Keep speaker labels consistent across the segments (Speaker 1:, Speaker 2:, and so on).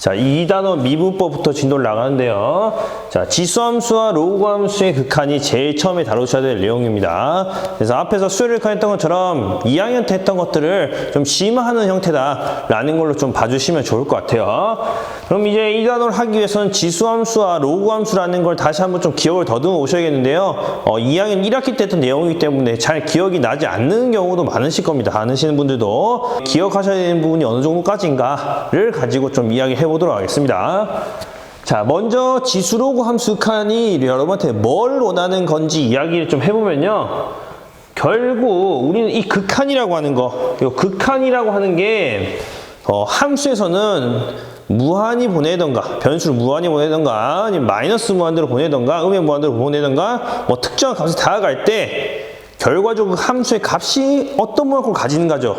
Speaker 1: 자, 2단원 미분법부터 진도를 나가는데요. 자, 지수함수와 로그함수의 극한이 제일 처음에 다루셔야 될 내용입니다. 그래서 앞에서 수요일 했던 것처럼 2학년 때 했던 것들을 좀 심화하는 형태다라는 걸로 좀 봐주시면 좋을 것 같아요. 그럼 이제 2단원을 하기 위해서는 지수함수와 로그함수라는 걸 다시 한번 좀 기억을 더듬어 오셔야겠는데요. 2학년 1학기 때 했던 내용이기 때문에 잘 기억이 나지 않는 경우도 많으실 겁니다. 아시는 분들도 기억하셔야 되는 부분이 어느 정도까지인가를 가지고 좀 이야기 해보도록 하겠습니다. 자, 먼저 지수 로그 함수 극한이 여러분한테 뭘 원하는 건지 이야기를 좀 해보면요. 결국 우리는 이 극한이라고 하는 거, 이 극한이라고 하는 게 함수에서는 무한히 보내던가, 변수를 무한히 보내던가, 아니면 마이너스 무한대로 보내던가, 음의 무한대로 보내던가, 뭐 특정한 값에 다가갈 때 결과적으로 함수의 값이 어떤 모양을 가지는가죠.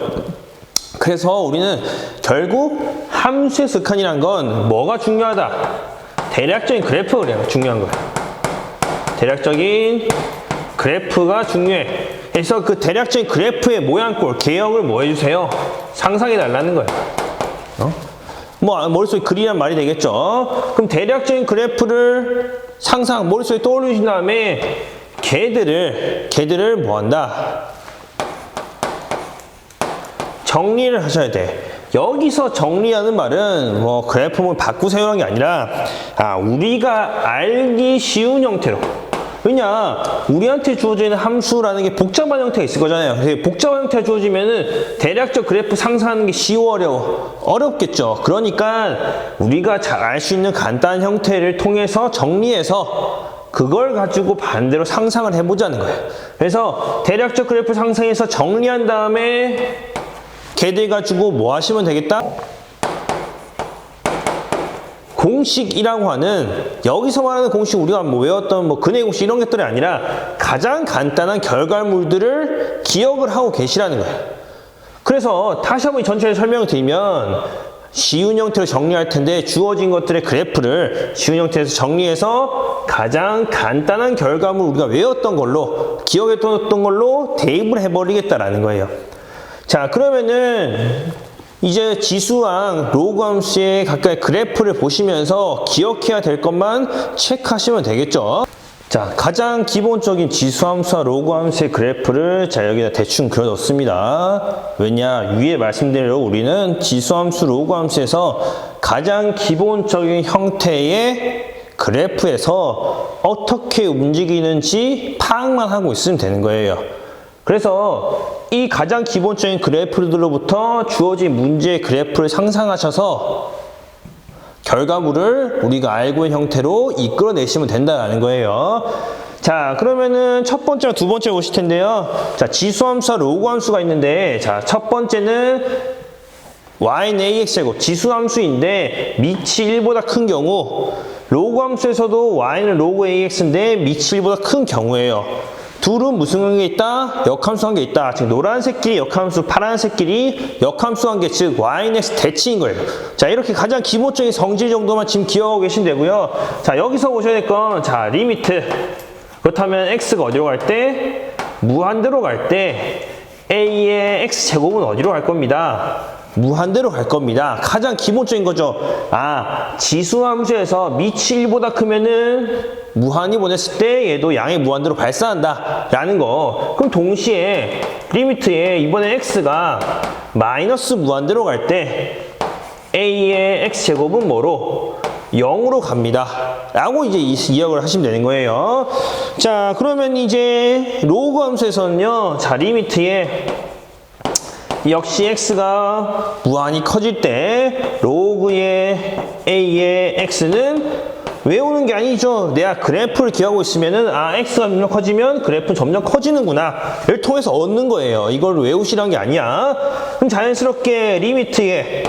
Speaker 1: 그래서 우리는 결국 함수의 극한이란 건 뭐가 중요하다? 대략적인 그래프가 중요한 거예요. 대략적인 그래프가 중요해. 그래서 그 대략적인 그래프의 모양꼴, 개형을 뭐 해주세요? 상상해 달라는 거예요. 뭐 머릿속에 그리란 말이 되겠죠. 그럼 대략적인 그래프를 머릿속에 떠올리신 다음에 걔들을 뭐 한다? 정리를 하셔야 돼. 여기서 정리하는 말은 뭐 그래프를 바꾸세요라는 게 아니라 우리가 알기 쉬운 형태로. 왜냐, 우리한테 주어져 있는 함수라는 게 복잡한 형태가 있을 거잖아요. 복잡한 형태가 주어지면은 대략적 그래프 상상하는 게 어렵겠죠. 그러니까 우리가 잘 알 수 있는 간단한 형태를 통해서 정리해서 그걸 가지고 반대로 상상을 해보자는 거예요. 그래서 대략적 그래프 상상해서 정리한 다음에 걔들 가지고 뭐 하시면 되겠다? 공식이라고 하는, 여기서 말하는 공식 우리가 뭐 외웠던 뭐 근해 공식 이런 것들이 아니라 가장 간단한 결과물들을 기억을 하고 계시라는 거예요. 그래서 다시 한번 전체를 설명을 드리면 쉬운 형태로 정리할 텐데 주어진 것들의 그래프를 쉬운 형태에서 정리해서 가장 간단한 결과물 우리가 외웠던 걸로, 기억했던 걸로 대입을 해버리겠다라는 거예요. 자, 그러면은 이제 지수랑 로그 함수의 각각의 그래프를 보시면서 기억해야 될 것만 체크하시면 되겠죠. 자, 가장 기본적인 지수 함수와 로그 함수의 그래프를 여기다 대충 그려놓습니다. 왜냐, 위에 말씀드린 대로 우리는 지수 함수, 로그 함수에서 가장 기본적인 형태의 그래프에서 어떻게 움직이는지 파악만 하고 있으면 되는 거예요. 그래서 이 가장 기본적인 그래프들로부터 주어진 문제의 그래프를 상상하셔서 결과물을 우리가 알고 있는 형태로 이끌어내시면 된다는 거예요. 자, 그러면은 첫 번째와 두 번째 보실 텐데요. 자, 지수함수와 로그함수가 있는데, 자, 첫 번째는 y는 ax제곱, 지수함수인데 밑이 1보다 큰 경우, 로그함수에서도 y는 로그 ax인데 밑이 1보다 큰 경우예요. 둘은 무슨 관계가 있다? 역함수 관계 있다. 즉 노란색끼리 역함수, 파란색끼리 역함수 관계, 즉 y는 x 대칭인 거예요. 자, 이렇게 가장 기본적인 성질 정도만 지금 기억하고 계시면 되고요. 자, 여기서 보셔야 될 건, 자, 리미트. 그렇다면 x가 어디로 갈 때? 무한대로 갈 때 a의 x제곱은 어디로 갈 겁니다? 무한대로 갈 겁니다. 가장 기본적인 거죠. 지수함수에서 밑이 1보다 크면은 무한히 보냈을 때 얘도 양의 무한대로 발산한다 라는 거. 그럼 동시에 리미트에 이번에 x가 마이너스 무한대로 갈 때 a의 x제곱은 뭐로? 0으로 갑니다 라고 이제 이해를 하시면 되는 거예요. 자, 그러면 이제 로그 함수에서는요, 자, 리미트에 역시 x가 무한히 커질 때 로그의 a의 x는 외우는 게 아니죠. 내가 그래프를 기억하고 있으면은 x가 점점 커지면 그래프는 점점 커지는구나 를 통해서 얻는 거예요. 이걸 외우시라는 게 아니야. 그럼 자연스럽게 리미트에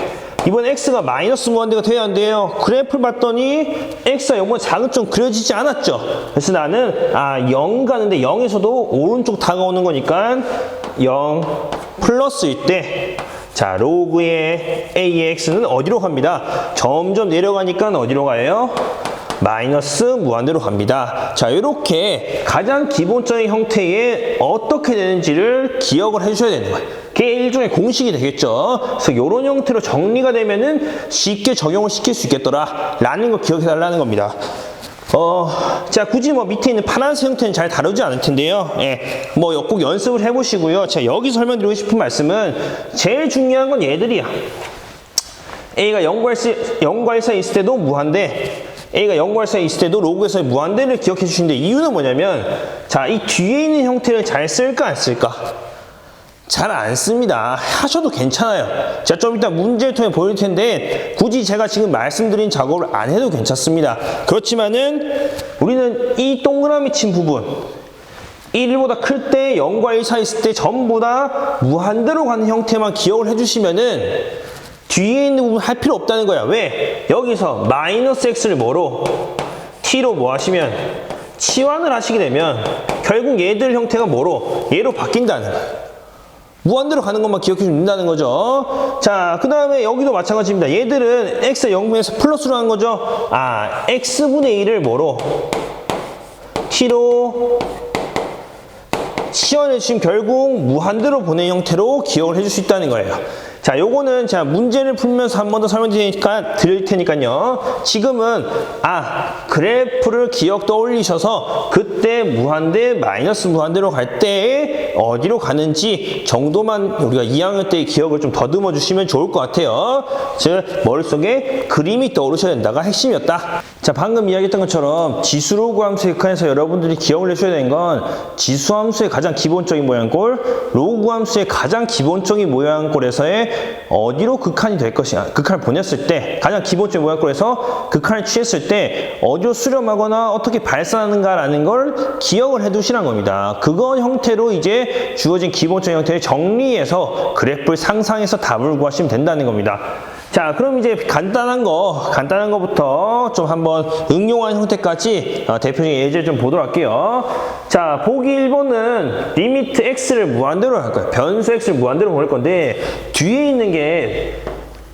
Speaker 1: 이번 x가 마이너스 무한대가 돼야 한대요. 그래프를 봤더니 x가 0보다 자극점 그려지지 않았죠. 그래서 나는 0 가는데 0에서도 오른쪽 다가오는 거니까 0 플러스일 때, 자, 로그의 a의 x는 어디로 갑니다? 점점 내려가니까 어디로 가요? 마이너스 무한대로 갑니다. 자, 이렇게 가장 기본적인 형태의 어떻게 되는지를 기억을 해주셔야 되는 거예요. 그게 일종의 공식이 되겠죠. 그래서 이런 형태로 정리가 되면은 쉽게 적용을 시킬 수 있겠더라 라는 거 기억해 달라는 겁니다. 자, 굳이 뭐 밑에 있는 파란색 형태는 잘 다루지 않을 텐데요. 예, 뭐 꼭 연습을 해보시고요. 제가 여기서 설명드리고 싶은 말씀은 제일 중요한 건 얘들이야. A가 0과 1 사이 있을 때도 무한대, A가 0과 1 사이 있을 때도 로그에서의 무한대를 기억해 주시는데, 이유는 뭐냐면, 자, 이 뒤에 있는 형태를 잘 쓸까 안 쓸까? 잘 안 씁니다. 하셔도 괜찮아요. 제가 좀 이따 문제를 통해 보일 텐데 굳이 제가 지금 말씀드린 작업을 안 해도 괜찮습니다. 그렇지만은 우리는 이 동그라미 친 부분 1보다 클 때 0과 1 사이 있을 때 전부 다 무한대로 가는 형태만 기억을 해주시면은 뒤에 있는 부분 할 필요 없다는 거야. 왜? 여기서 마이너스 x를 뭐로? t로 뭐 하시면 치환을 하시게 되면 결국 얘들 형태가 뭐로? 얘로 바뀐다는 거야. 무한대로 가는 것만 기억해 주면 된다는 거죠. 자, 그 다음에 여기도 마찬가지입니다. 얘들은 x가 0분에서 플러스로 하는 거죠. 아, x분의 1을 뭐로? t로 치환해 주시면 결국 무한대로 보낸 형태로 기억을 해줄 수 있다는 거예요. 자, 요거는 제가 문제를 풀면서 한 번 더 드릴 테니까요. 지금은 그래프를 기억 떠올리셔서 그때 무한대, 마이너스 무한대로 갈 때 어디로 가는지 정도만 우리가 2학년 때의 기억을 좀 더듬어 주시면 좋을 것 같아요. 즉 머릿속에 그림이 떠오르셔야 된다가 핵심이었다. 자, 방금 이야기했던 것처럼 지수로그 함수의 극한에서 여러분들이 기억을 해줘야 되는 건 지수함수의 가장 기본적인 모양꼴, 로그 함수의 가장 기본적인 모양꼴에서의 어디로 극한이 될 것이냐, 극한을 보냈을 때 가장 기본적인 모양꼴에서 극한을 취했을 때 어디로 수렴하거나 어떻게 발산하는가라는 걸 기억을 해두시란 겁니다. 그건 형태로 이제 주어진 기본적인 형태를 정리해서 그래프를 상상해서 답을 구하시면 된다는 겁니다. 자, 그럼 이제 간단한 거부터 좀 한번 응용한 형태까지 대표적인 예제를 좀 보도록 할게요. 자, 보기 1번은 리미트 x를 무한대로 할 거예요. 변수 x를 무한대로 보낼 건데 뒤에 있는 게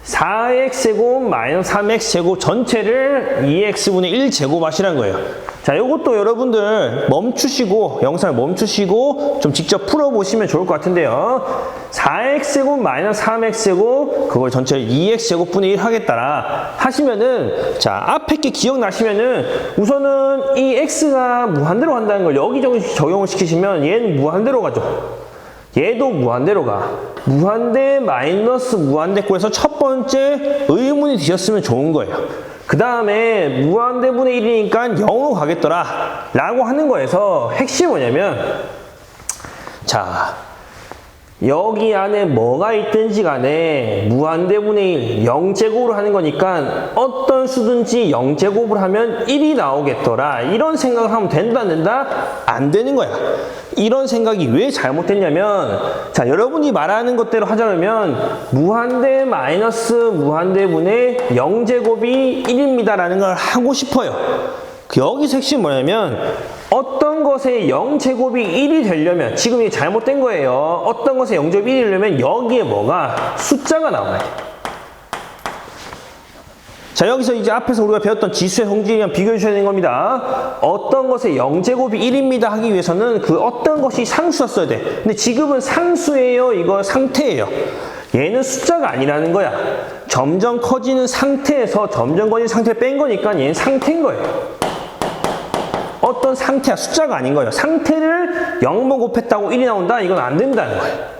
Speaker 1: 4x제곱 마이너스 3x제곱 전체를 2x분의 1제곱 하시라는 거예요. 자, 요것도 여러분들 멈추시고, 영상을 멈추시고 좀 직접 풀어보시면 좋을 것 같은데요. 4x제곱 마이너스 3x제곱 그걸 전체를 2x제곱분의 1 하겠다라 하시면은, 자, 앞에 게 기억나시면은 우선은 이 x가 무한대로 간다는 걸 여기저기 적용을 시키시면 얘는 무한대로 가죠. 얘도 무한대로 가. 무한대 마이너스 무한대 꼴에서 첫 번째 의문이 드셨으면 좋은 거예요. 그 다음에 무한대분의 1이니까 0으로 가겠더라 라고 하는 거에서 핵심이 뭐냐면, 자, 여기 안에 뭐가 있든지 간에 무한대분의 1, 0제곱으로 하는 거니까 어떤 수든지 0제곱을 하면 1이 나오겠더라, 이런 생각을 하면 된다 안 된다? 안 되는 거야. 이런 생각이 왜 잘못됐냐면, 자, 여러분이 말하는 것대로 하자면 무한대 마이너스 무한대분의 0제곱이 1입니다 라는 걸 하고 싶어요. 여기서 핵심이 뭐냐면, 어떤 것의 0제곱이 1이 되려면, 지금 이게 잘못된 거예요. 어떤 것의 0제곱이 1이 되려면 여기에 뭐가 숫자가 나와요. 자, 여기서 이제 앞에서 우리가 배웠던 지수의 성질이랑 비교해 주셔야 되는 겁니다. 어떤 것의 0제곱이 1입니다 하기 위해서는 그 어떤 것이 상수였어야 돼. 근데 지금은 상수예요, 이거 상태예요. 얘는 숫자가 아니라는 거야. 점점 커지는 상태에서 점점 커지는 상태를 뺀 거니까 얘는 상태인 거예요. 어떤 상태야, 숫자가 아닌 거예요. 상태를 0번 곱했다고 1이 나온다? 이건 안 된다는 거예요.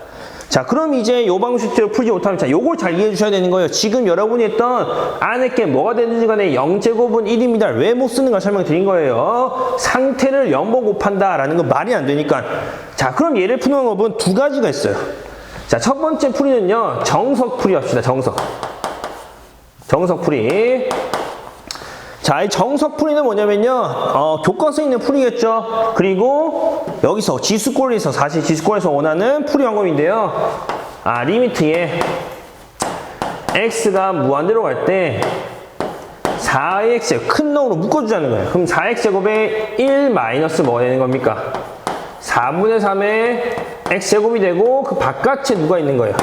Speaker 1: 자, 그럼 이제 요 방식대로 풀지 못하면, 자, 요걸 잘 이해해 주셔야 되는 거예요. 지금 여러분이 했던 안에 게 뭐가 되는지 간에 0제곱은 1입니다. 왜 못 쓰는가 설명드린 거예요. 상태를 0번 곱한다 라는 건 말이 안 되니까. 자, 그럼 얘를 푸는 방법은 두 가지가 있어요. 자, 첫 번째 풀이는요, 정석풀이 합시다. 정석풀이. 자, 이 정석풀이는 뭐냐면요, 교과서에 있는 풀이겠죠. 그리고 여기서 지수꼴에서, 사실 지수꼴에서 원하는 풀이 방법인데요. 리미트에 x가 무한대로 갈 때 4x제곱, 큰 놈으로 묶어주자는 거예요. 그럼 4x제곱에 1 마이너스 뭐가 되는 겁니까? 4분의 3의 x제곱이 되고 그 바깥에 누가 있는 거예요?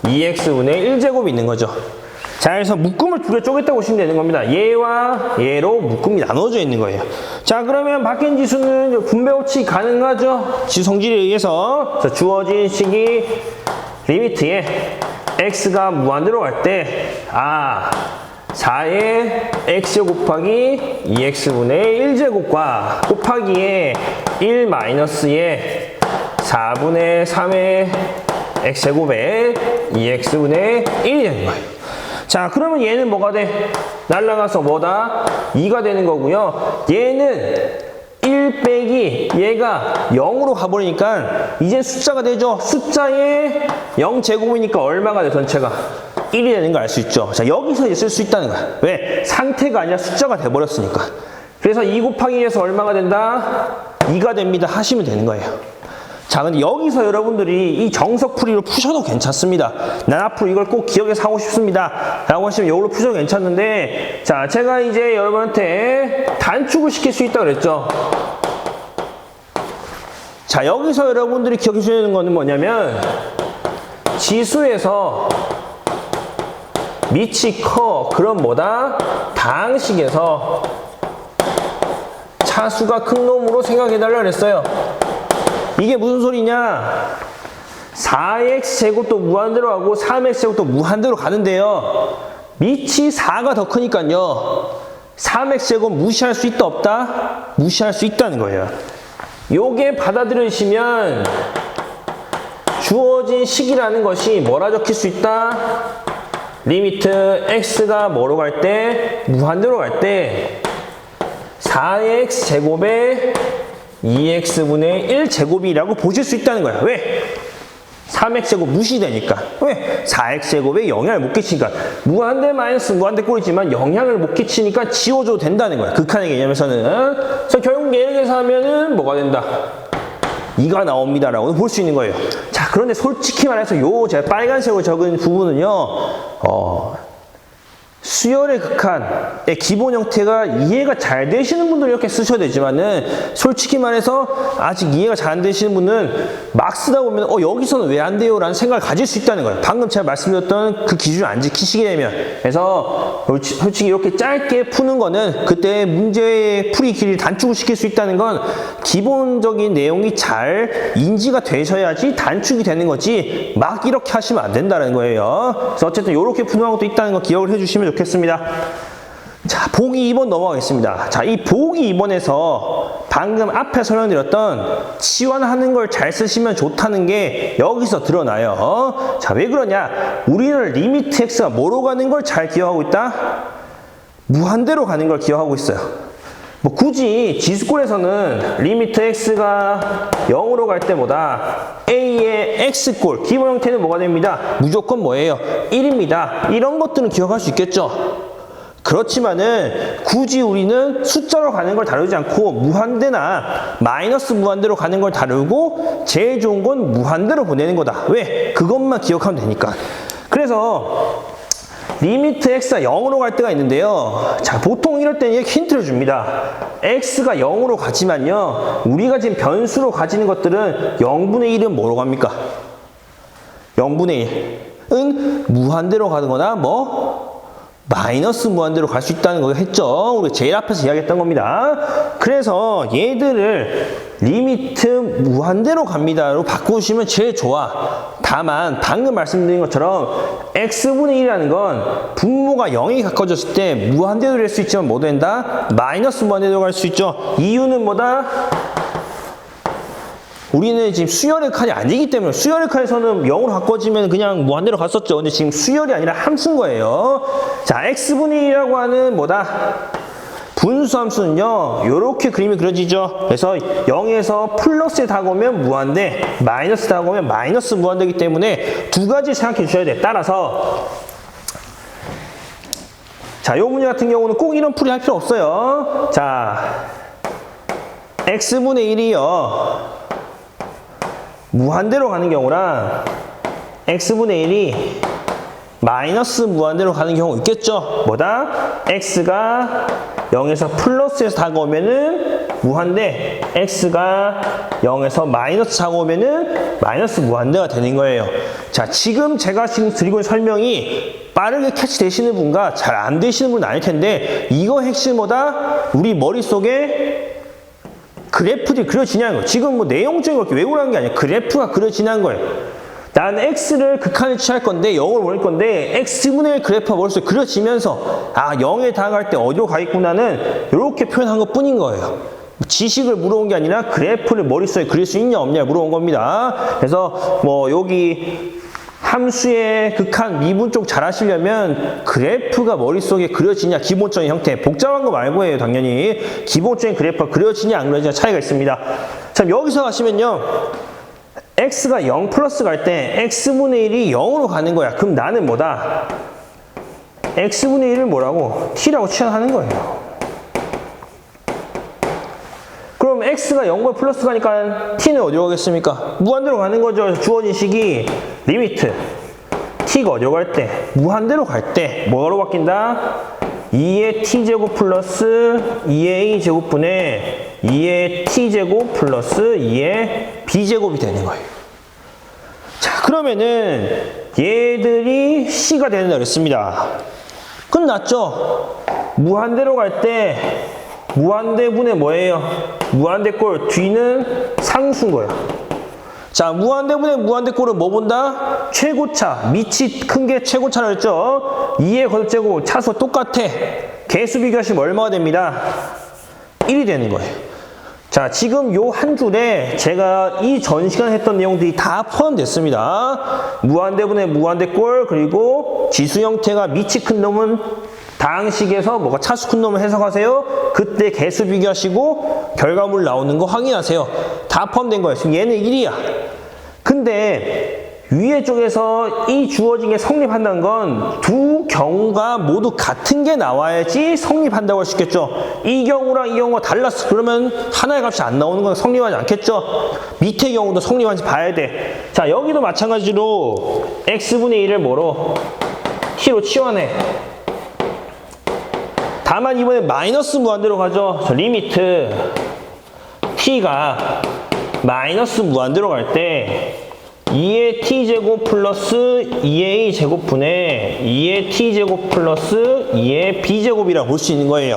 Speaker 1: 2x분의 1제곱이 있는 거죠. 자, 그래서 묶음을 두 개 쪼갰다고 보시면 되는 겁니다. 얘와 얘로 묶음이 나눠져 있는 거예요. 자, 그러면 바뀐 지수는 분배 법칙이 가능하죠? 지수 성질에 의해서. 자, 주어진 식이 리미트에 x가 무한대로 갈 때 4의 x 곱하기 2x분의 1제곱과 곱하기에 1 마이너스의 4분의 3의 x제곱에 2x분의 1이 되는 거예요. 자, 그러면 얘는 뭐가 돼? 날라가서 뭐다? 2가 되는 거고요. 얘는 1 빼기 얘가 0으로 가버리니까 이제 숫자가 되죠. 숫자에 0제곱이니까 얼마가 돼, 전체가? 1이 되는 거 알 수 있죠. 자, 여기서 이제 쓸 수 있다는 거야. 왜? 상태가 아니라 숫자가 돼버렸으니까. 그래서 2 곱하기 2에서 얼마가 된다? 2가 됩니다. 하시면 되는 거예요. 자, 근데 여기서 여러분들이 이 정석풀이로 푸셔도 괜찮습니다. 난 앞으로 이걸 꼭 기억해서 하고 싶습니다. 라고 하시면 이걸로 푸셔도 괜찮은데, 자, 제가 이제 여러분한테 단축을 시킬 수 있다고 그랬죠. 자, 여기서 여러분들이 기억해 주셔야 되는 거는 뭐냐면, 지수에서 밑이 커. 그럼 뭐다? 다항식에서 차수가 큰 놈으로 생각해달라 그랬어요. 이게 무슨 소리냐? 4x제곱도 무한대로 가고 3x제곱도 무한대로 가는데요. 밑이 4가 더 크니까요. 3x제곱 무시할 수 있다 없다? 무시할 수 있다는 거예요. 요게 받아들이시면 주어진 식이라는 것이 뭐라 적힐 수 있다? 리미트 x가 뭐로 갈 때? 무한대로 갈 때 4x제곱에 2x분의 1제곱이라고 보실 수 있다는 거야. 왜? 3x제곱 무시되니까. 왜? 4x제곱에 영향을 못 끼치니까. 무한대 마이너스 무한대 꼴이지만 영향을 못 끼치니까 지워줘도 된다는 거야. 극한의 개념에서는. 그래서 결국 얘를 계산하면은 뭐가 된다? 2가 나옵니다. 라고 볼 수 있는 거예요. 자, 그런데 솔직히 말해서 제가 빨간색으로 적은 부분은요, 수열의 극한의 기본 형태가 이해가 잘 되시는 분들은 이렇게 쓰셔야 되지만은 솔직히 말해서 아직 이해가 잘 안 되시는 분은 막 쓰다 보면 여기서는 왜 안 돼요? 라는 생각을 가질 수 있다는 거예요. 방금 제가 말씀드렸던 그 기준을 안 지키시게 되면. 그래서 솔직히 이렇게 짧게 푸는 거는 그때 문제의 풀이 길이를 단축을 시킬 수 있다는 건 기본적인 내용이 잘 인지가 되셔야지 단축이 되는 거지 막 이렇게 하시면 안 된다는 거예요. 그래서 어쨌든 이렇게 푸는 것도 있다는 거 기억을 해주시면 좋겠습니다. 자, 보기 2번 넘어가겠습니다. 자, 이 보기 2번에서 방금 앞에 설명드렸던 치환하는 걸 잘 쓰시면 좋다는 게 여기서 드러나요. 자, 왜 그러냐? 우리는 리미트 x가 뭐로 가는 걸 잘 기억하고 있다? 무한대로 가는 걸 기억하고 있어요. 뭐 굳이 지수꼴에서는 리미트 x가 0으로 갈 때보다 a의 x꼴 기본 형태는 뭐가 됩니다? 무조건 뭐예요? 1입니다. 이런 것들은 기억할 수 있겠죠? 그렇지만은 굳이 우리는 숫자로 가는 걸 다루지 않고 무한대나 마이너스 무한대로 가는 걸 다루고 제일 좋은 건 무한대로 보내는 거다. 왜? 그것만 기억하면 되니까. 그래서 리미트 x가 0으로 갈 때가 있는데요. 자, 보통 이럴 때는 힌트를 줍니다. x가 0으로 가지만요. 우리가 지금 변수로 가지는 것들은 0분의 1은 뭐로 갑니까? 0분의 1은 무한대로 가는 거나 마이너스 무한대로 갈 수 있다는 거 했죠. 우리 제일 앞에서 이야기했던 겁니다. 그래서 얘들을 리미트 무한대로 갑니다로 바꾸시면 제일 좋아. 다만 방금 말씀드린 것처럼 x분의 1이라는 건 분모가 0이 가까워졌을 때 무한대로 될 수 있지만 뭐 된다? 마이너스 무한대로 갈 수 있죠. 이유는 뭐다? 우리는 지금 수열의 칸이 아니기 때문에 수열의 칸에서는 0으로 바꿔지면 그냥 무한대로 갔었죠. 근데 지금 수열이 아니라 함수인 거예요. 자, x분의 1이라고 하는 뭐다? 분수 함수는요, 요렇게 그림이 그려지죠. 그래서 0에서 플러스에 다가오면 무한대, 마이너스 다가오면 마이너스 무한대이기 때문에 두 가지 생각해 주셔야 돼. 따라서 자, 요 문제 같은 경우는 꼭 이런 풀이 할 필요 없어요. 자, x분의 1이요. 무한대로 가는 경우랑 x분의 1이 마이너스 무한대로 가는 경우 있겠죠. 뭐다? x가 0에서 플러스에서 다가오면은 무한대, x가 0에서 마이너스 다가오면은 마이너스 무한대가 되는 거예요. 자, 지금 제가 드리고 있는 설명이 빠르게 캐치되시는 분과 잘 안 되시는 분은 아닐 텐데 이거 핵심 뭐다? 우리 머릿속에 그래프들이 그려지냐는 거예요. 지금 뭐 내용적인 걸 외우라는 게 아니에요. 그래프가 그려지냐는 거예요. 나는 x를 극한에 취할 건데 0으로 보낼 건데 x분의 1 그래프가 머릿속에 그려지면서 0에 다가갈 때 어디로 가겠구나는 이렇게 표현한 것 뿐인 거예요. 지식을 물어온 게 아니라 그래프를 머릿속에 그릴 수 있냐 없냐 물어온 겁니다. 그래서 뭐 여기 함수의 극한 미분 쪽 잘 하시려면 그래프가 머릿속에 그려지냐 기본적인 형태 복잡한 거 말고예요. 당연히 기본적인 그래프가 그려지냐 안 그려지냐 차이가 있습니다. 자, 여기서 가시면요 x가 0 플러스 갈 때 x분의 1이 0으로 가는 거야. 그럼 나는 뭐다? x분의 1을 뭐라고? t라고 취하는 거예요. 그럼 x가 0과 플러스 가니까 t는 어디로 가겠습니까? 무한대로 가는 거죠. 주어진 식이 리미트 t가 어디로 갈 때? 무한대로 갈 때 뭐로 바뀐다? 2의 t제곱 플러스 2의 a제곱분의 2의 t제곱 플러스 2의 b제곱이 되는 거예요. 자, 그러면은 얘들이 c가 되는다 그랬습니다. 끝났죠? 무한대로 갈 때 무한대분의 뭐예요? 무한대꼴 뒤는 상수인 거예요. 자, 무한대분의 무한대꼴은 뭐 본다? 최고차, 밑이 큰 게 최고차라 했죠? 2의 거듭제곱 차수 똑같아. 개수 비교하시면 얼마가 됩니다? 1이 되는 거예요. 자, 지금 요 한 줄에 제가 이 전 시간에 했던 내용들이 다 포함됐습니다. 무한대분의 무한대꼴 그리고 지수 형태가 밑이 큰 놈은 다항식에서 뭐가 차수 큰 놈을 해석하세요. 그때 개수 비교하시고 결과물 나오는 거 확인하세요. 다 포함된 거예요. 지금 얘는 1이야. 근데 위에 쪽에서 이 주어진 게 성립한다는 건 두 경우가 모두 같은 게 나와야지 성립한다고 할 수 있겠죠. 이 경우랑 이 경우가 달랐어. 그러면 하나의 값이 안 나오는 건 성립하지 않겠죠. 밑의 경우도 성립하는지 봐야 돼. 자, 여기도 마찬가지로 x분의 1을 뭐로? t로 치환해. 다만 이번에 마이너스 무한대로 가죠. 저 리미트 t가 마이너스 무한대로 갈 때 2의 t제곱 플러스 2a 제곱분의 2의 t제곱 플러스 2의 b제곱이라고 볼 수 있는 거예요.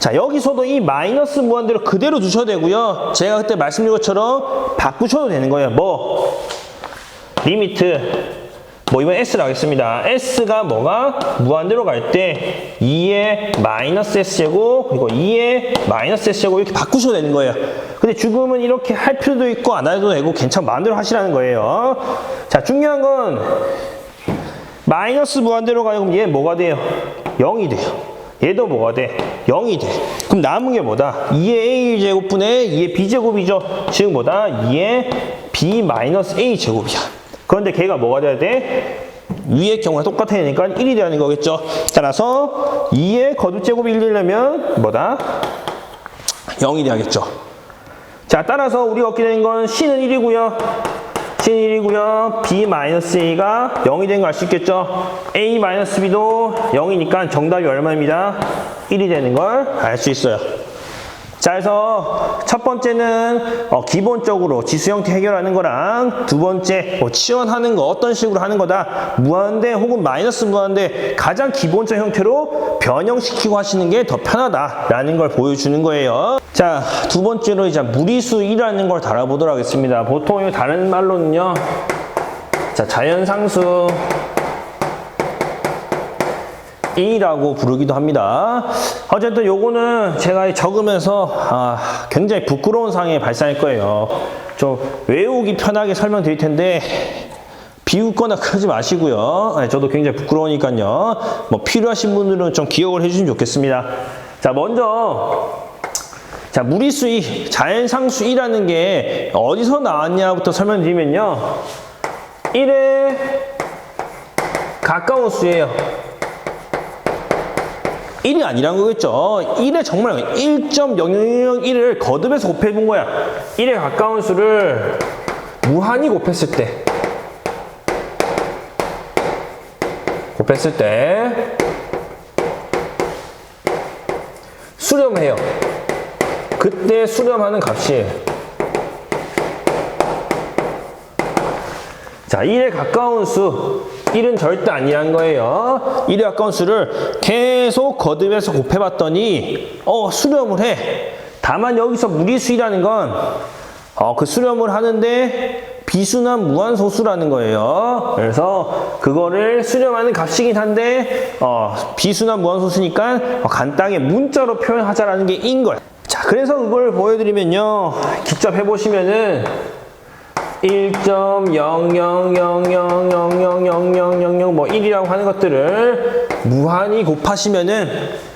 Speaker 1: 자, 여기서도 이 마이너스 무한대로 그대로 두셔도 되고요. 제가 그때 말씀드린 것처럼 바꾸셔도 되는 거예요. 뭐 리미트 뭐 이번 s를 하겠습니다. s가 뭐가 무한대로 갈 때 2의 마이너스 s제곱 그리고 2의 마이너스 s제곱 이렇게 바꾸셔도 되는 거예요. 근데 지금은 이렇게 할 필요도 있고 안 해도 되고 괜찮은 마음대로 하시라는 거예요. 자, 중요한 건 마이너스 무한대로 가요. 그럼 얘 뭐가 돼요? 0이 돼요. 얘도 뭐가 돼? 0이 돼. 그럼 남은 게 뭐다? 2의 a제곱분의 2의 b제곱이죠. 즉 뭐다? 2의 b 마이너스 a제곱이야. 그런데 걔가 뭐가 돼야 돼? 위의 경우가 똑같아야 되니까 1이 되는 거겠죠. 따라서 2의 거듭제곱이 1 되려면 뭐다? 0이 돼야겠죠. 자, 따라서 우리가 얻게 되는 건 C는 1이고요. C는 1이고요. B-A가 0이 된 거 알 수 있겠죠. A-B도 0이니까 정답이 얼마입니다? 1이 되는 걸 알 수 있어요. 자, 그래서 첫 번째는 기본적으로 지수 형태 해결하는 거랑 두 번째 치환하는 거 어떤 식으로 하는 거다. 무한대 혹은 마이너스 무한대 가장 기본적 형태로 변형시키고 하시는 게 더 편하다라는 걸 보여주는 거예요. 자, 두 번째로 이제 무리수이라는 걸 다뤄보도록 하겠습니다. 보통 다른 말로는요. 자, 자연상수 A라고 부르기도 합니다. 어쨌든 요거는 제가 적으면서 굉장히 부끄러운 상황이 발생할 거예요. 좀 외우기 편하게 설명드릴 텐데 비웃거나 그러지 마시고요. 네, 저도 굉장히 부끄러우니까요. 뭐 필요하신 분들은 좀 기억을 해주시면 좋겠습니다. 자, 먼저 자, 무리수이, 자연상수이라는 게 어디서 나왔냐부터 설명드리면요. 1에 가까운 수예요. 1이 아니란 거겠죠. 1에 정말 1.0001을 거듭해서 곱해본 거야. 1에 가까운 수를 무한히 곱했을 때 수렴해요. 그때 수렴하는 값이 자, 1에 가까운 수 1은 절대 아니란 거예요. 1에 가까운 수를 계속 거듭해서 곱해봤더니 수렴을 해. 다만 여기서 무리수이라는 건 그 수렴을 하는데 비순환 무한소수라는 거예요. 그래서 그거를 수렴하는 값이긴 한데 비순환 무한소수니까 간단하게 문자로 표현하자라는 게 인 거예요. 자, 그래서 그걸 보여드리면요, 직접 해보시면은 1.0000000000 뭐 1이라고 하는 것들을 무한히 곱하시면은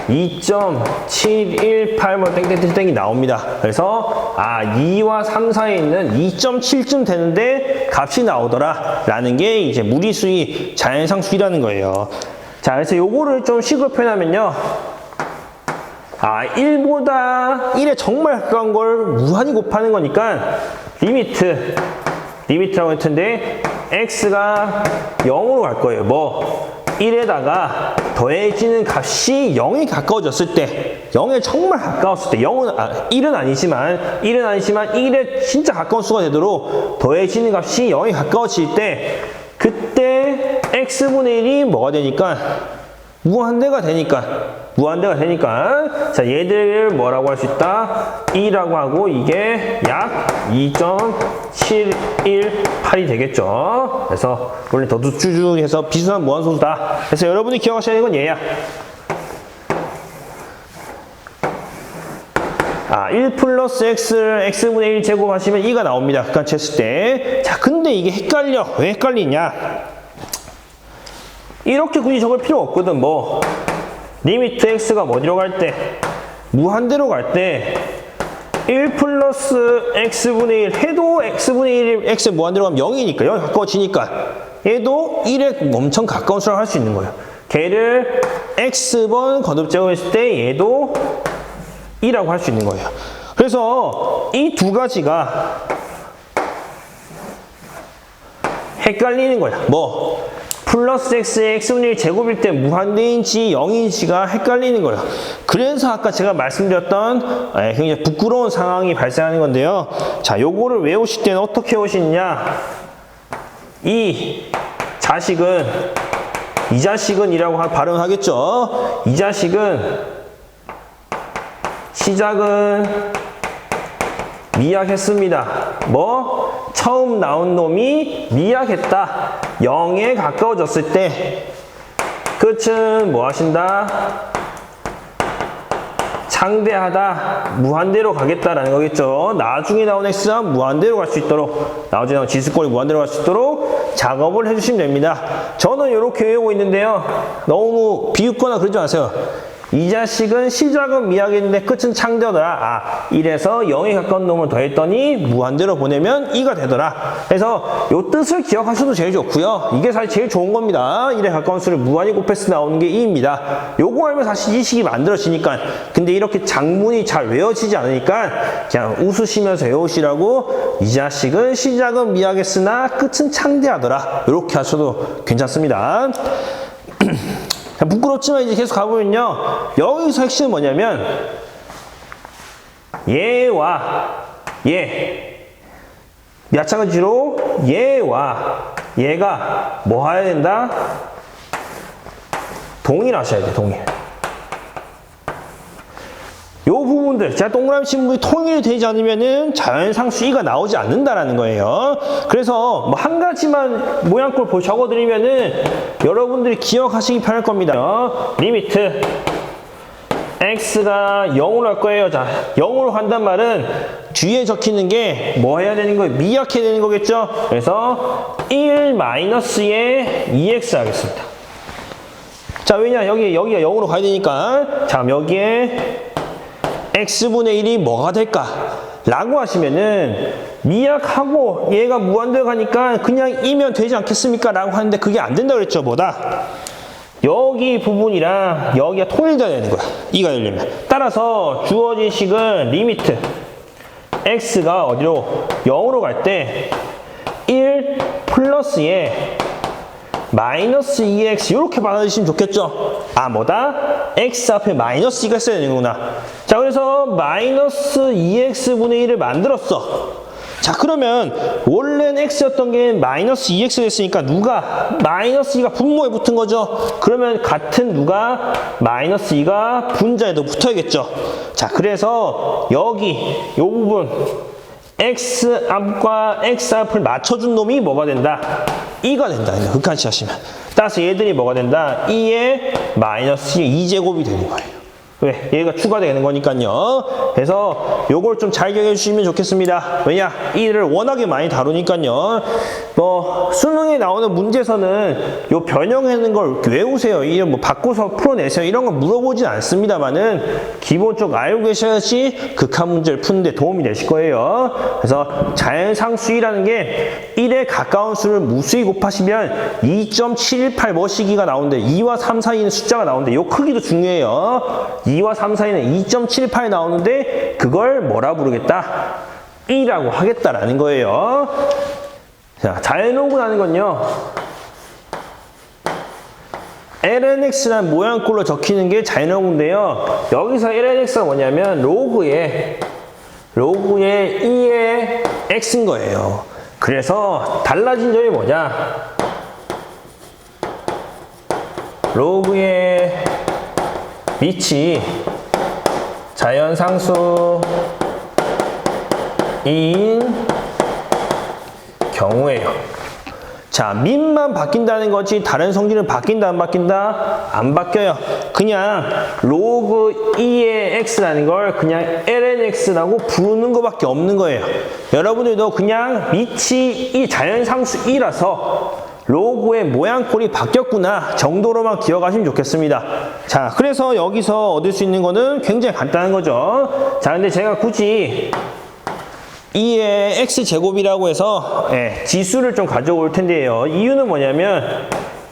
Speaker 1: 2.718 뭐 땡땡땡땡이 나옵니다. 그래서 2와 3 사이에 있는 2.7쯤 되는데 값이 나오더라 라는 게 이제 무리수의 자연상수이라는 거예요. 자, 그래서 요거를 좀 식으로 표현하면요, 1보다 1에 정말 가까운 걸 무한히 곱하는 거니까 리미트라고 할 텐데 x가 0으로 갈 거예요. 뭐 1에다가 더해지는 값이 0에 가까워졌을 때, 0에 정말 가까웠을 때, 1은 아니지만 1에 진짜 가까운 수가 되도록 더해지는 값이 0에 가까워질 때, 그때 x분의 1이 뭐가 되니까? 무한대가 되니까. 자, 얘들을 뭐라고 할 수 있다? 2라고 하고 이게 약 2.718이 되겠죠. 그래서 원래 더 쭉쭉해서 비순환 무한소수다. 그래서 여러분이 기억하셔야 되는 건 얘야. 1 플러스 x를 x분의 1 제곱하시면 2가 나옵니다. 극한치 했을 때. 자, 근데 이게 헷갈려. 왜 헷갈리냐? 이렇게 굳이 적을 필요 없거든. 뭐 리미트 x가 어디로 갈 때? 무한대로 갈 때 1 플러스 x분의 1 해도 x분의 1이 x 무한대로 가면 0이니까 0이 가까워지니까 얘도 1에 엄청 가까운 수라고 할 수 있는 거예요. 걔를 x번 거듭제곱했을 때 얘도 2라고 할 수 있는 거예요. 그래서 이 두 가지가 헷갈리는 거야. 뭐 플러스 x의 x분의 1 제곱일 때 무한대인지 0인지가 헷갈리는 거예요. 그래서 아까 제가 말씀드렸던 굉장히 부끄러운 상황이 발생하는 건데요. 자, 요거를 외우실 때는 어떻게 외우시느냐? 이 자식은 이라고 발음하겠죠. 이 자식은 시작은 미약했습니다. 뭐? 처음 나온 놈이 미약했다. 0에 가까워졌을 때 끝은 뭐 하신다? 창대하다. 무한대로 가겠다라는 거겠죠. 나중에 나온 x가 무한대로 갈 수 있도록, 나중에 나온 지수꼴이 무한대로 갈 수 있도록 작업을 해주시면 됩니다. 저는 이렇게 외우고 있는데요. 너무 비웃거나 그러지 마세요. 이 자식은 시작은 미약했는데 끝은 창대하더라. 1에서 0에 가까운 놈을 더했더니 무한대로 보내면 2가 되더라. 그래서 이 뜻을 기억하셔도 제일 좋고요. 이게 사실 제일 좋은 겁니다. 1에 가까운 수를 무한히 곱해서 나오는 게 2입니다. 요거 알면 사실 이 식이 만들어지니까. 근데 이렇게 작문이 잘 외워지지 않으니까 그냥 웃으시면서 외우시라고, 이 자식은 시작은 미약했으나 끝은 창대하더라. 이렇게 하셔도 괜찮습니다. 부끄럽지만 이제 계속 가보면요, 여기서 핵심은 뭐냐면 얘와 얘 마찬가지로 얘와 얘가 뭐 해야 된다? 동일하셔야 돼. 동일. 요 부분들, 제가 동그라미 친 부분이 통일되지 않으면은 자연상수 2가 나오지 않는다라는 거예요. 그래서 뭐 한 가지만 모양꼴 적어드리면은 여러분들이 기억하시기 편할 겁니다. 리미트 x가 0으로 할 거예요. 자, 0으로 한단 말은 뒤에 적히는 게 뭐 해야 되는 거예요? 미약해야 되는 거겠죠? 그래서 1 마이너스에 2x 하겠습니다. 자, 왜냐? 여기가 0으로 가야 되니까. 자, 여기에 x분의 1이 뭐가 될까? 라고 하시면은 미약하고 얘가 무한대로 가니까 그냥 2면 되지 않겠습니까? 라고 하는데 그게 안 된다고 그랬죠. 뭐다? 여기 부분이랑 여기가 통일돼야 되는 거야. 2가 되려면. 따라서 주어진 식은 리미트 x가 어디로? 0으로 갈 때 1 플러스에 마이너스 2x 이렇게 받아주시면 좋겠죠. 뭐다? x 앞에 마이너스 2가 있어야 되는구나. 자, 그래서 마이너스 2x분의 1을 만들었어. 자, 그러면 원래는 x였던 게 마이너스 2x 됐으니까 누가? 마이너스 2가 분모에 붙은 거죠. 그러면 같은 누가? 마이너스 2가 분자에도 붙어야겠죠. 자, 그래서 여기 요 부분 x 앞과 x 앞을 맞춰준 놈이 뭐가 된다? 2가 된다. 극한치 하시면. 따라서 얘들이 뭐가 된다? 2의 마이너스 2제곱이 되는 거예요. 왜? 얘가 추가되는 거니까요. 그래서 요걸 좀 잘 기억해 주시면 좋겠습니다. 왜냐? 이를 워낙에 많이 다루니까요. 수능에 나오는 문제에서는 요 변형하는 걸 외우세요. 이걸 뭐 바꿔서 풀어내세요. 이런 거 물어보진 않습니다만은 기본적으로 알고 계셔야지 극한 문제를 푸는데 도움이 되실 거예요. 그래서 자연상수이라는 게 1에 가까운 수를 무수히 곱하시면 2.718 뭐시기가 나오는데 2와 3 사이는 숫자가 나오는데 요 크기도 중요해요. 2와 3 사이는 2.78 나오는데 그걸 뭐라 부르겠다? 2라고 하겠다라는 거예요. 자, 자연로그라는 건요. lnx라는 모양꼴로 적히는 게 자연로그인데요. 여기서 lnx가 뭐냐면 로그의 2의 x인 거예요. 그래서 달라진 점이 뭐냐? 로그의 밑이 자연상수인 경우에요. 자, 밑만 바뀐다는 거지 다른 성질은 바뀐다 안 바뀐다? 안 바뀌어요. 그냥 로그 2의 x라는 걸 그냥 lnx라고 부르는 것밖에 없는 거예요. 여러분들도 그냥 밑이 이 자연상수 2라서 로그의 모양꼴이 바뀌었구나 정도로만 기억하시면 좋겠습니다. 자, 그래서 여기서 얻을 수 있는 거는 굉장히 간단한 거죠. 자, 근데 제가 굳이 2의 x제곱이라고 해서 지수를 좀 가져올 텐데요. 이유는 뭐냐면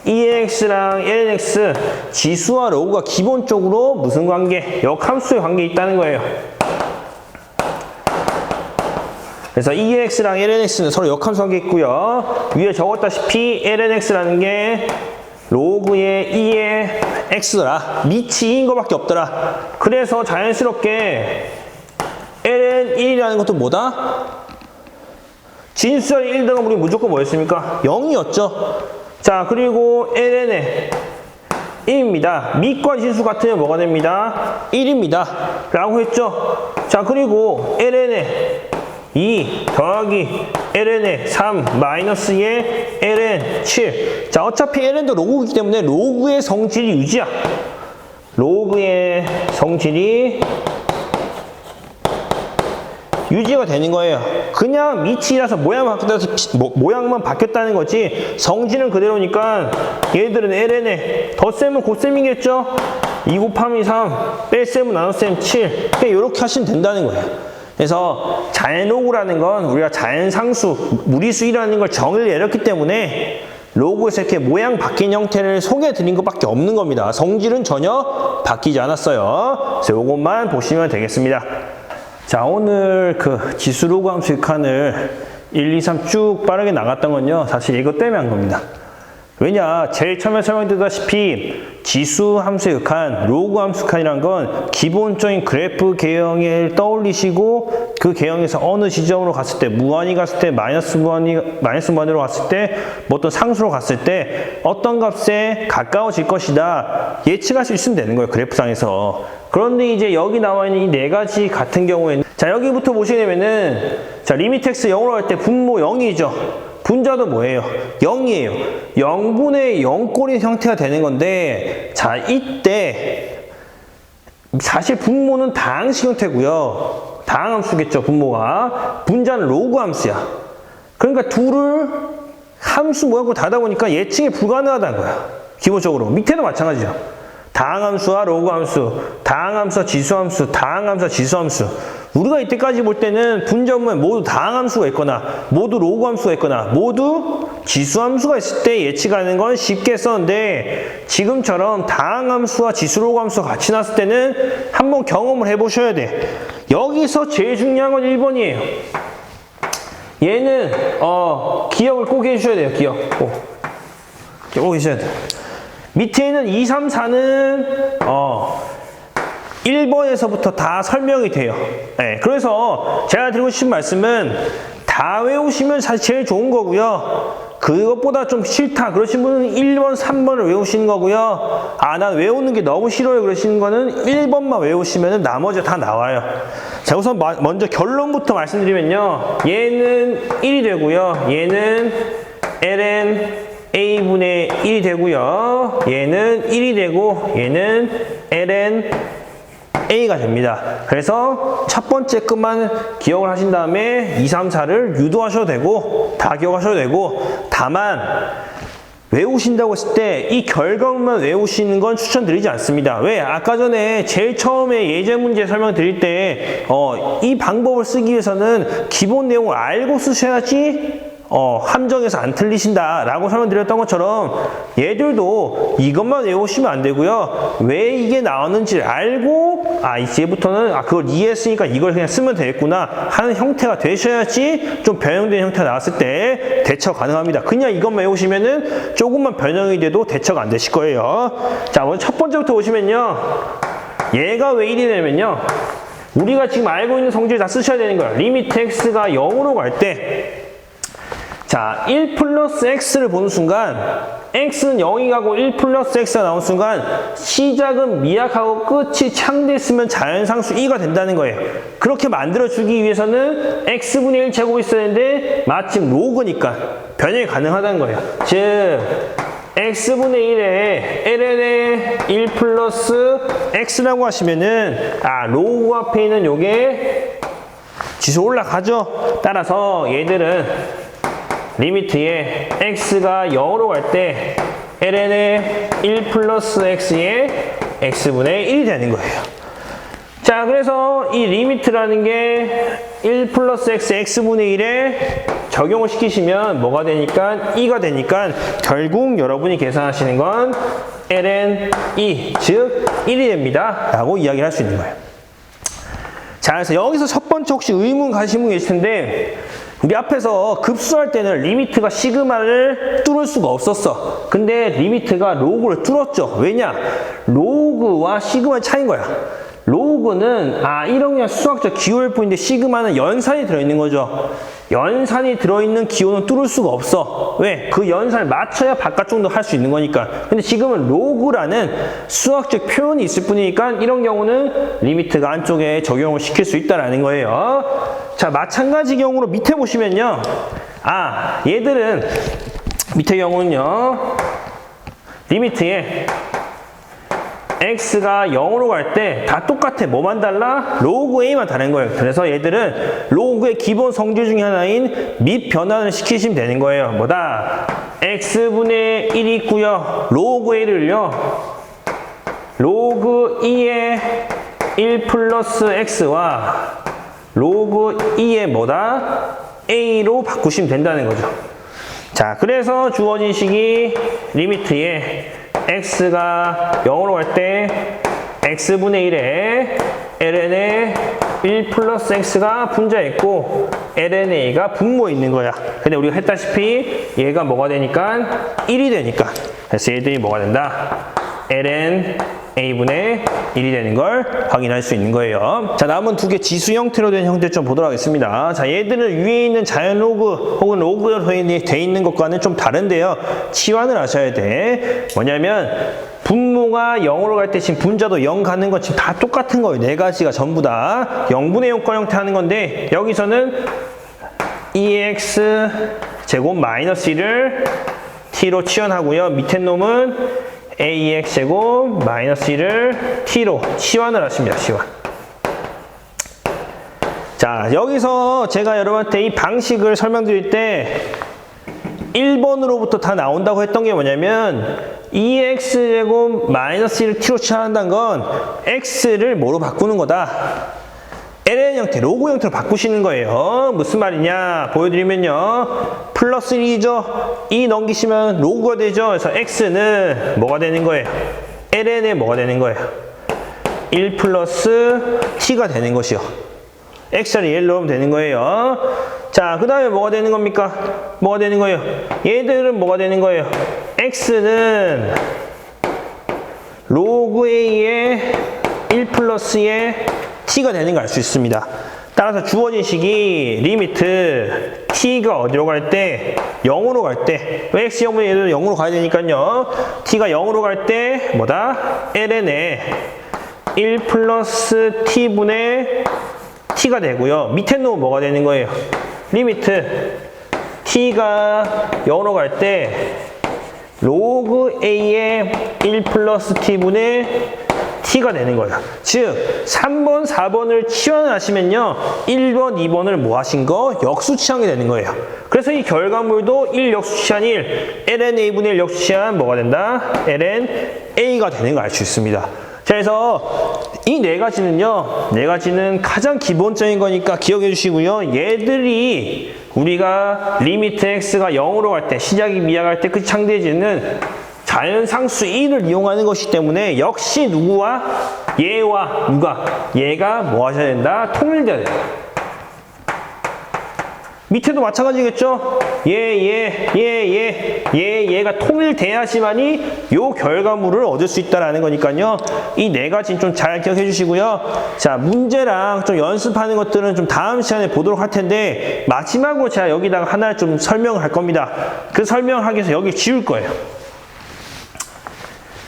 Speaker 1: 2의 x랑 lnx 지수와 로그가 기본적으로 무슨 관계? 역함수의 관계에 있다는 거예요. 그래서 2x랑 lnx는 서로 역함수 관계 있고요. 위에 적었다시피 lnx라는 게 로그의 2의 x더라. 밑이 2인 것밖에 없더라. 그래서 자연스럽게 ln1이라는 것도 뭐다? 진수절이 1 들어가면 우리 무조건 뭐였습니까? 0이었죠. 자, 그리고 ln의 1입니다. 밑과 진수 같으면 뭐가 됩니다? 1입니다. 라고 했죠. 자, 그리고 ln의 2 더하기 ln의 3 마이너스의 ln 7. 자, 어차피 ln도 로그이기 때문에 로그의 성질이 유지야. 로그의 성질이 유지가 되는 거예요. 그냥 밑이라서 모양만 바뀌었다는 거지 성질은 그대로니까 얘들은 ln의 덧셈은 곱셈이겠죠? 2 곱하기 3 뺄셈은 나눗셈 7 그냥 이렇게 하시면 된다는 거예요. 그래서 자연로그라는 건 우리가 자연상수, 무리수이라는 걸 정의를 내렸기 때문에 로그에서 이렇게 모양 바뀐 형태를 소개해 드린 것밖에 없는 겁니다. 성질은 전혀 바뀌지 않았어요. 그래서 이것만 보시면 되겠습니다. 자, 오늘 그 지수 로그 함수 극한을 1, 2, 3 쭉 빠르게 나갔던 건요. 사실 이것 때문에 한 겁니다. 왜냐, 제일 처음에 설명드렸다시피 지수 함수의 극한, 로그 함수 극한이란 건 기본적인 그래프 개형을 떠올리시고 그 개형에서 어느 지점으로 갔을 때, 무한히 갔을 때, 마이너스 무한으로 갔을 때, 뭐 어떤 상수로 갔을 때 어떤 값에 가까워질 것이다 예측할 수 있으면 되는 거예요, 그래프상에서. 그런데 이제 여기 나와 있는 이 네 가지 같은 경우에는, 자, 여기부터 보시게 되면은, 자, 리미트 x 0으로 할 때 분모 0이죠. 분자도 뭐예요? 0이에요. 0분의 0꼴인 형태가 되는 건데, 자, 이때 사실 분모는 다항식 형태고요. 다항함수겠죠, 분모가. 분자는 로그 함수야. 그러니까 둘을 함수 모양으로 다다 보니까 예측이 불가능하다는 거야. 기본적으로. 밑에도 마찬가지죠. 다항함수와 로그함수, 다항함수와 지수함수, 다항함수와 지수함수. 우리가 이때까지 볼 때는 분자분모에 모두 다항함수가 있거나 모두 로그함수가 있거나 모두 지수함수가 있을 때 예측하는 건 쉽게 썼는데, 지금처럼 다항함수와 지수 로그함수가 같이 났을 때는 한번 경험을 해보셔야 돼. 여기서 제일 중요한 건 1번이에요. 얘는 기억을 꼭 해주셔야 돼요. 기억 꼭 해주셔야 돼요. 밑에 있는 2, 3, 4는 1번에서부터 다 설명이 돼요. 네, 그래서 제가 드리고 싶은 말씀은 다 외우시면 사실 제일 좋은 거고요. 그것보다 좀 싫다 그러신 분은 1번, 3번을 외우시는 거고요. 난 외우는 게 너무 싫어요 그러시는 거는 1번만 외우시면 나머지 다 나와요. 자, 우선 먼저 결론부터 말씀드리면요. 얘는 1이 되고요. 얘는 ln a분의 1이 되고요. 얘는 1이 되고 얘는 ln a가 됩니다. 그래서 첫 번째 끝만 기억을 하신 다음에 2, 3, 4를 유도하셔도 되고 다 기억하셔도 되고, 다만 외우신다고 했을 때 이 결과만 외우시는 건 추천드리지 않습니다. 왜? 아까 전에 제일 처음에 예제 문제 설명드릴 때 이 방법을 쓰기 위해서는 기본 내용을 알고 쓰셔야지 함정에서 안 틀리신다 라고 설명드렸던 것처럼 얘들도 이것만 외우시면 안 되고요. 왜 이게 나오는지를 알고 이제부터는 그걸 이해했으니까 이걸 그냥 쓰면 되겠구나 하는 형태가 되셔야지 좀 변형된 형태가 나왔을 때 대처 가능합니다. 그냥 이것만 외우시면은 조금만 변형이 돼도 대처가 안 되실 거예요. 자, 먼저 첫 번째부터 보시면요. 얘가 왜 1이 되냐면요. 우리가 지금 알고 있는 성질을 다 쓰셔야 되는 거예요. 리미트 x가 0으로 갈 때, 자, 1 플러스 x를 보는 순간 x는 0이 가고 1 플러스 x가 나온 순간 시작은 미약하고 끝이 창대했으면 자연상수 2가 된다는 거예요. 그렇게 만들어주기 위해서는 x분의 1 제곱이 있어야 되는데 마침 로그니까 변형이 가능하다는 거예요. 즉 x분의 1에 ln의 1 플러스 x라고 하시면은 로그 앞에 있는 요게 지수 올라가죠. 따라서 얘들은 리미트에 x가 0으로 갈 때 ln의 1 플러스 x의 x분의 1이 되는 거예요. 자, 그래서 이 리미트라는 게 1 플러스 x, x분의 1에 적용을 시키시면 뭐가 되니까 2가 되니까 결국 여러분이 계산하시는 건 ln 2, 즉 1이 됩니다 라고 이야기를 할 수 있는 거예요. 자, 그래서 여기서 첫 번째 혹시 의문 가신 분 계실 텐데, 우리 앞에서 급수할 때는 리미트가 시그마를 뚫을 수가 없었어. 근데 리미트가 로그를 뚫었죠. 왜냐? 로그와 시그마의 차이인 거야. 로그는 이런 그냥 수학적 기호일 뿐인데 시그마는 연산이 들어있는 거죠. 연산이 들어있는 기호는 뚫을 수가 없어. 왜? 그 연산을 맞춰야 바깥쪽도 할 수 있는 거니까. 근데 지금은 로그라는 수학적 표현이 있을 뿐이니까 이런 경우는 리미트가 안쪽에 적용을 시킬 수 있다는 거예요. 자, 마찬가지 경우로 밑에 보시면요. 얘들은 밑에 경우는요. 리미트에 x가 0으로 갈 때 다 똑같아. 뭐만 달라? 로그 a만 다른 거예요. 그래서 얘들은 로그의 기본 성질 중에 하나인 및 변환을 시키시면 되는 거예요. 뭐다? x분의 1이 있고요. 로그 a를요. 로그 2의 1 플러스 x와 로그 2의 뭐다? a로 바꾸시면 된다는 거죠. 자, 그래서 주어진 식이 리미트에 x가 0으로 갈 때 x분의 1에 ln의 1 플러스 x가 분자에 있고 lna가 분모에 있는 거야. 근데 우리가 했다시피 얘가 뭐가 되니까 1이 되니까, 그래서 얘들이 뭐가 된다? ln a분의 1이 되는 걸 확인할 수 있는 거예요. 자, 남은 두 개 지수 형태로 된 형태 좀 보도록 하겠습니다. 자, 얘들은 위에 있는 자연 로그 혹은 로그로 돼 있는 것과는 좀 다른데요. 치환을 하셔야 돼. 뭐냐면 분모가 0으로 갈 때 지금 분자도 0 가는 건 지금 다 똑같은 거예요. 네 가지가 전부 다 0분의 0권 형태 하는 건데, 여기서는 2x 제곱 마이너스 1을 t로 치환하고요. 밑에 놈은 ax 제곱 마이너스 1을 t로 치환을 하십니다. 치환. 자, 여기서 제가 여러분한테 이 방식을 설명드릴 때 1번으로부터 다 나온다고 했던 게 뭐냐면 2x 제곱 마이너스 1을 t로 치환한다는 건 x를 뭐로 바꾸는 거다? ln 형태, 로그 형태로 바꾸시는 거예요. 무슨 말이냐 보여드리면요. 플러스 1이죠. 2 넘기시면 로그가 되죠. 그래서 x는 뭐가 되는 거예요? ln에 뭐가 되는 거예요? 1 플러스 t가 되는 것이요. x를 1 넣으면 되는 거예요. 자, 그 다음에 뭐가 되는 겁니까? 뭐가 되는 거예요? 얘들은 뭐가 되는 거예요? x는 로그 a의 1 플러스의 t가 되는 걸 알 수 있습니다. 따라서 주어진 식이 리미트 t가 어디로 갈 때? 0으로 갈 때. 왜 x 0분의 1은 0으로 가야 되니까요. t가 0으로 갈 때 뭐다? ln에 1 플러스 t분의 t가 되고요. 밑에 놓으면 뭐가 되는 거예요? 리미트 t가 0으로 갈 때 로그 a의 1 플러스 t분의 t가 되는 거예요. 즉 3번, 4번을 치환하시면요 1번, 2번을 뭐 하신 거? 역수치하게 되는 거예요. 그래서 이 결과물도 1 역수치한 1 ln a분의 1 역수치한 뭐가 된다? ln a가 되는 거 알 수 있습니다. 자, 그래서 이 네 가지는 가장 기본적인 거니까 기억해 주시고요. 얘들이 우리가 리미트 x가 0으로 갈 때, 시작이 미약할 때 끝이 창대해지는 자연상수 1을 이용하는 것이기 때문에 역시 누구와? 얘와 누가? 얘가 뭐 하셔야 된다? 통일돼야 된다. 밑에도 마찬가지겠죠? 얘가 통일돼야지만이 요 결과물을 얻을 수 있다라는 거니까요. 이 네 가지는 좀 잘 기억해 주시고요. 자, 문제랑 좀 연습하는 것들은 좀 다음 시간에 보도록 할 텐데, 마지막으로 제가 여기다가 하나 좀 설명을 할 겁니다. 그 설명을 하기 위해서 여기 지울 거예요.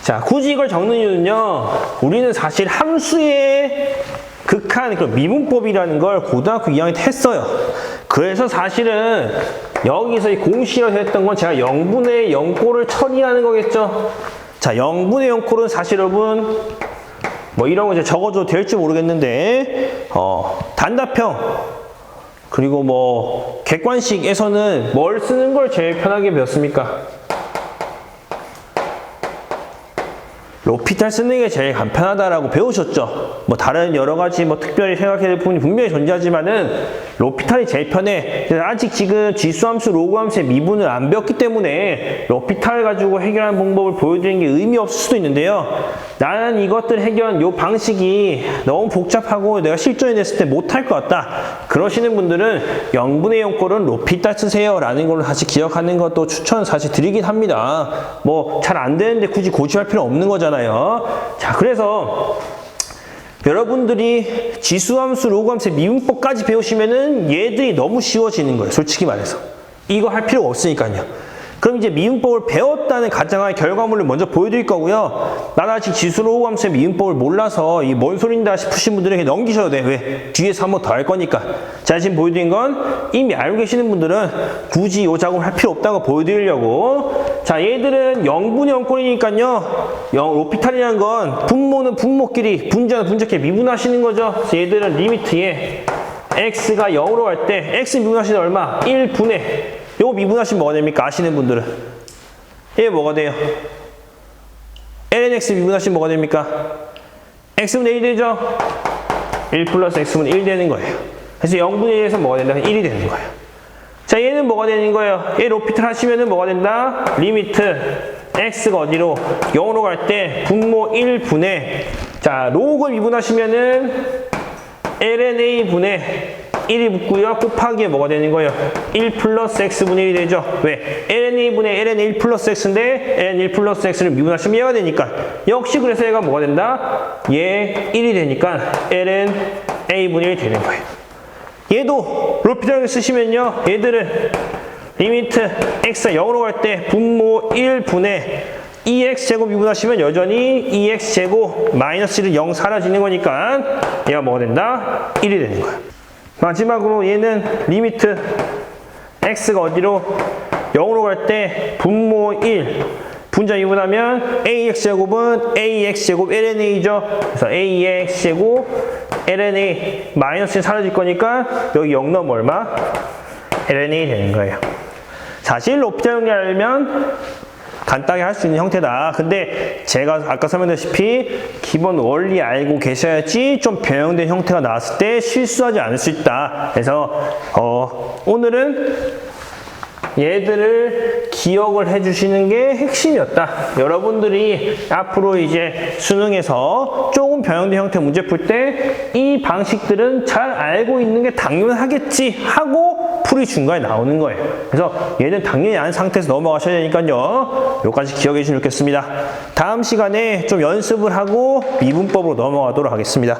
Speaker 1: 자, 굳이 이걸 적는 이유는요, 우리는 사실 함수의 극한 그 미분법이라는 걸 고등학교 2학년 때 했어요. 그래서 사실은 여기서 이 공식을 했던 건 제가 0분의 0꼴을 처리하는 거겠죠. 자, 0분의 0꼴은 사실 여러분 뭐 이런 거 이제 적어줘도 될지 모르겠는데 단답형 그리고 뭐 객관식에서는 뭘 쓰는 걸 제일 편하게 배웠습니까? 로피탈 쓰는 게 제일 간편하다라고 배우셨죠? 뭐 다른 여러 가지 뭐 특별히 생각해야 될 부분이 분명히 존재하지만은 로피탈이 제일 편해. 아직 지금 지수함수, 로그함수의 미분을 안 배웠기 때문에 로피탈 가지고 해결하는 방법을 보여드리는 게 의미 없을 수도 있는데요. 나는 이것들 해결 요 방식이 너무 복잡하고 내가 실전에 냈을 때 못할 것 같다. 그러시는 분들은 0분의 0꼴은 로피탈 쓰세요 라는 걸로 다시 기억하는 것도 추천 사실 드리긴 합니다. 뭐 잘 안 되는데 굳이 고집할 필요 없는 거잖아요. 자, 그래서 여러분들이 지수함수, 로그함수의 미분법까지 배우시면은 얘들이 너무 쉬워지는 거예요. 솔직히 말해서. 이거 할 필요가 없으니까요. 그럼 이제 미분법을 배웠다는 가정하에 결과물을 먼저 보여드릴 거고요. 나는 아직 지수, 로그함수의 미분법을 몰라서 이 뭔 소린다 싶으신 분들에게 넘기셔도 돼. 왜? 뒤에서 한 번 더 할 거니까. 제가 지금 보여드린 건 이미 알고 계시는 분들은 굳이 이 작업을 할 필요 없다고 보여드리려고. 자, 얘들은 0분의 0꼴이니까요. 로피탈이라는 건 분모는 분모끼리, 분자는 분자끼리 미분하시는 거죠. 그래서 얘들은 리미트에 x가 0으로 갈 때 x 미분하시는 얼마? 1분의 요거 미분하시면 뭐가 됩니까? 아시는 분들은 얘 뭐가 돼요? ln x 미분하시면 뭐가 됩니까? x분의 1 되죠? 1 플러스 x분의 1 되는 거예요. 그래서 0분의 1에서 뭐가 된다? 1이 되는 거예요. 자, 얘는 뭐가 되는 거예요? 얘 로피탈 하시면은 뭐가 된다? 리미트 x가 어디로? 0으로 갈 때 분모 1분의 자, 로그 미분하시면은 ln a 분의 1이 붙고요. 곱하기에 뭐가 되는 거예요? 1 플러스 x분의 1이 되죠. 왜? ln a분의 ln 1 플러스 x인데 ln 1 플러스 x를 미분하시면 얘가 되니까 역시 그래서 얘가 뭐가 된다? 얘 1이 되니까 ln a분의 1이 되는 거예요. 얘도 로피탈을 쓰시면요. 얘들은 리미트 x가 0으로 갈 때 분모 1분의 2x제곱 미분하시면 여전히 2x제곱 마이너스 1은 0 사라지는 거니까 얘가 뭐가 된다? 1이 되는 거예요. 마지막으로 얘는 리미트 x가 어디로? 0으로 갈 때 분모 1 분자 미분하면 ax제곱은 ax제곱 ln a죠. 그래서 ax제곱 ln a 마이너스 1 사라질 거니까 여기 0 넣으면 얼마? ln a 되는 거예요. 사실 로피탈 정리 알면 간단하게 할 수 있는 형태다. 근데 제가 아까 설명드렸다시피 기본 원리 알고 계셔야지 좀 변형된 형태가 나왔을 때 실수하지 않을 수 있다. 그래서 오늘은 얘들을 기억을 해주시는 게 핵심이었다. 여러분들이 앞으로 이제 수능에서 조금 변형된 형태 문제 풀 때 이 방식들은 잘 알고 있는 게 당연하겠지 하고 풀이 중간에 나오는 거예요. 그래서 얘는 당연히 아는 상태에서 넘어가셔야 되니까요. 여기까지 기억해 주시면 좋겠습니다. 다음 시간에 좀 연습을 하고 미분법으로 넘어가도록 하겠습니다.